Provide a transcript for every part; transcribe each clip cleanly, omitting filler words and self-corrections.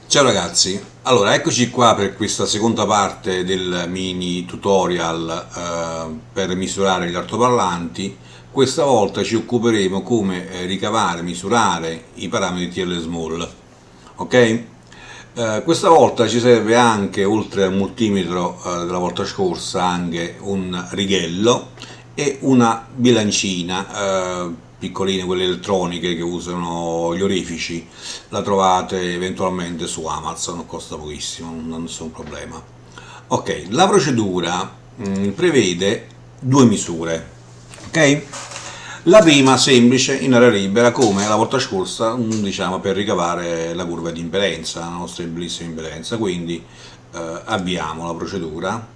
Ciao ragazzi, allora eccoci qua per questa seconda parte del mini tutorial per misurare gli altoparlanti. Questa volta ci occuperemo come ricavare, misurare i parametri TL Small, ok? Questa volta ci serve anche, oltre al multimetro della volta scorsa, anche un righello e una bilancina, piccoline, quelle elettroniche che usano gli orefici. La trovate eventualmente su Amazon, non costa pochissimo, non è nessun problema. Ok, la procedura prevede due misure, ok? La prima semplice in area libera, come la volta scorsa, diciamo, per ricavare la curva di impedenza, la nostra bellissima impedenza. Quindi avviamo la procedura.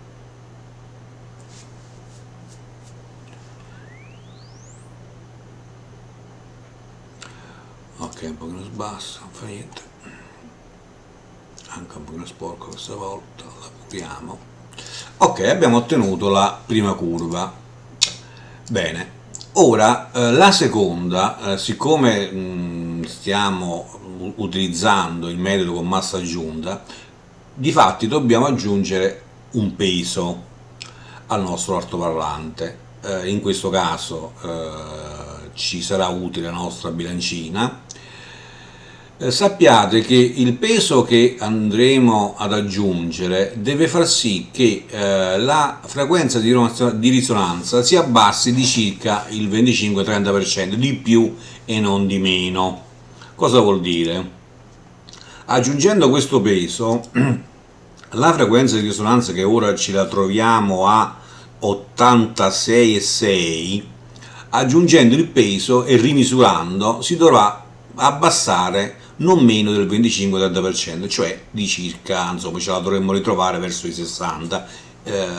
Ok, un pochino sbassa, non fa niente, anche un pochino sporco questa volta, la copriamo. Ok, abbiamo ottenuto la prima curva. Bene, ora la seconda, siccome stiamo utilizzando il metodo con massa aggiunta, difatti dobbiamo aggiungere un peso al nostro altoparlante. In questo caso ci sarà utile la nostra bilancina. Sappiate che il peso che andremo ad aggiungere deve far sì che la frequenza di risonanza si abbassi di circa il 25-30%, di più e non di meno. Cosa vuol dire? Aggiungendo questo peso, la frequenza di risonanza, che ora ce la troviamo a 86,6, aggiungendo il peso e rimisurando si dovrà abbassare non meno del 25-30%, cioè di circa, insomma, ce la dovremmo ritrovare verso i 60,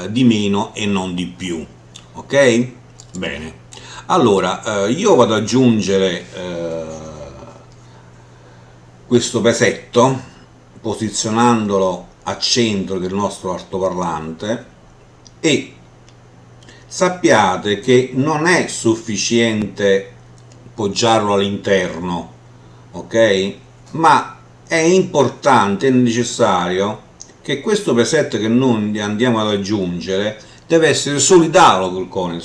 di meno e non di più. Ok? Bene. Allora, io vado ad aggiungere questo pesetto posizionandolo a centro del nostro altoparlante, e sappiate che non è sufficiente poggiarlo all'interno, ok? Ma è importante e necessario che questo pesetto che noi andiamo ad aggiungere deve essere solidario col cono,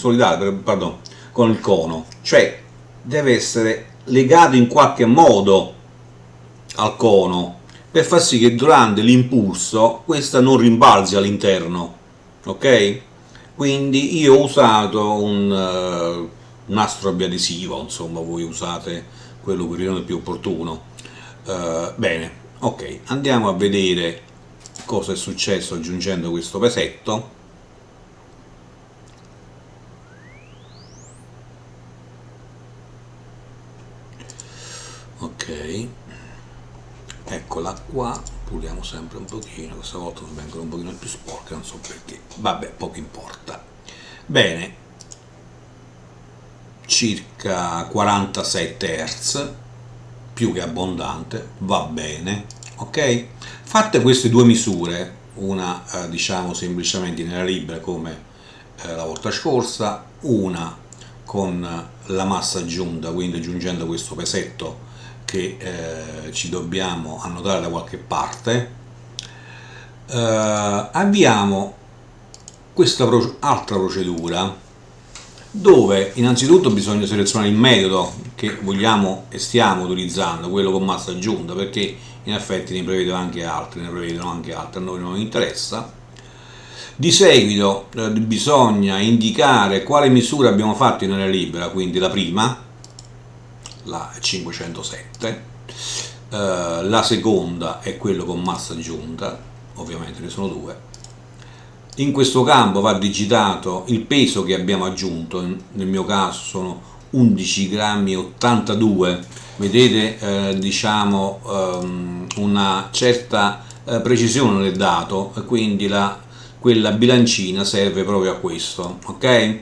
con il cono, cioè deve essere legato in qualche modo al cono, per far sì che durante l'impulso questa non rimbalzi all'interno, ok? Quindi io ho usato un nastro biadesivo, insomma voi usate quello che ritenete più opportuno. Bene, ok, andiamo a vedere cosa è successo aggiungendo questo pesetto. Ok, eccola qua, puliamo sempre un pochino, questa volta vengono un pochino più sporche, non so perché, vabbè, poco importa. Bene, circa 47 Hz, più che abbondante, va bene, ok? Fatte queste due misure, una diciamo semplicemente in area libera come la volta scorsa, una con la massa aggiunta, quindi aggiungendo questo pesetto che ci dobbiamo annotare da qualche parte, abbiamo questa altra procedura dove innanzitutto bisogna selezionare il metodo che vogliamo e stiamo utilizzando, quello con massa aggiunta, perché in effetti ne prevedono anche altri, a noi non interessa. Di seguito bisogna indicare quale misura abbiamo fatto in area libera, quindi la prima, la 507, la seconda è quello con massa aggiunta, ovviamente ne sono due. In questo campo va digitato il peso che abbiamo aggiunto, nel mio caso sono 11 grammi 82, vedete diciamo una certa precisione nel dato, quindi quella bilancina serve proprio a questo, ok?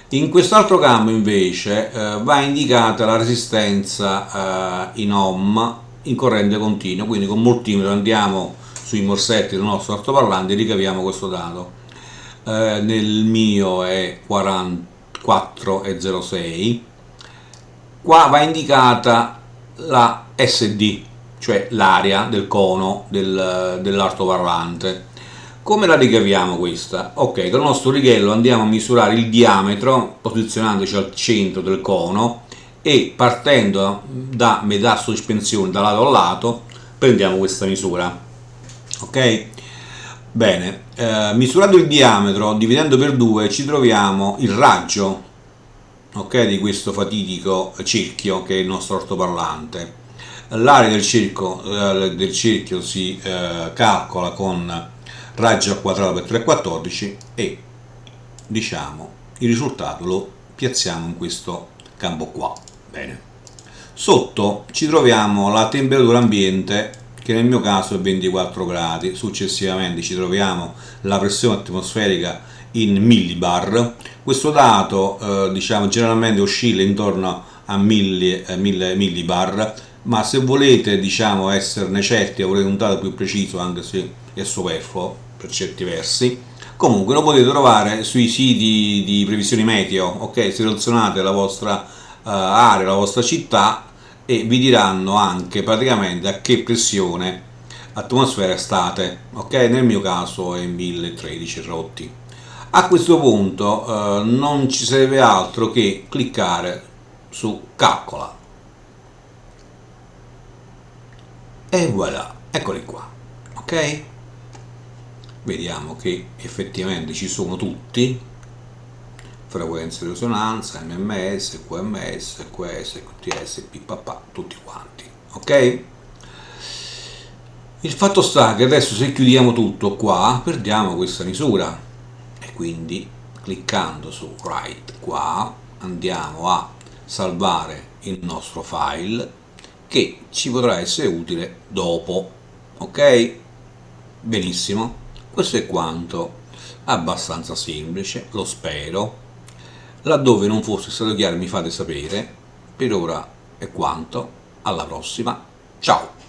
In quest'altro campo invece va indicata la resistenza in ohm in corrente continua, quindi con multimetro andiamo sui morsetti del nostro altoparlante e ricaviamo questo dato. Nel mio è 44,06. Qua va indicata la SD, cioè l'area del cono dell'altoparlante. Come la ricaviamo questa? Ok, con il nostro righello andiamo a misurare il diametro posizionandoci al centro del cono e partendo da metà sospensione da lato a lato prendiamo questa misura. Ok? Bene, misurando il diametro, dividendo per 2, ci troviamo il raggio, ok, di questo fatidico cerchio che è il nostro altoparlante. L'area del cerchio si calcola con raggio al quadrato per 3,14 e diciamo il risultato lo piazziamo in questo campo qua. Bene. Sotto ci troviamo la temperatura ambiente, che nel mio caso è 24 gradi, successivamente ci troviamo la pressione atmosferica in millibar. Questo dato diciamo generalmente oscilla intorno a 1000 millibar, ma se volete diciamo esserne certi avrete un dato più preciso, anche se è superfluo per certi versi. Comunque lo potete trovare sui siti di previsioni meteo, ok? Selezionate la vostra area, la vostra città e vi diranno anche praticamente a che pressione atmosfera state, ok? Nel mio caso è 1013 rotti. A questo punto non ci serve altro che cliccare su calcola e voilà, eccoli qua, ok? Vediamo che effettivamente ci sono tutti: frequenza di risonanza, MMS, QMS, QS, QTS, PPA, tutti quanti, ok? Il fatto sta che adesso se chiudiamo tutto qua perdiamo questa misura e quindi cliccando su write qua andiamo a salvare il nostro file che ci potrà essere utile dopo, ok? Benissimo, questo è quanto, abbastanza semplice, lo spero. Laddove non fosse stato chiaro mi fate sapere. Per ora è quanto, alla prossima, ciao!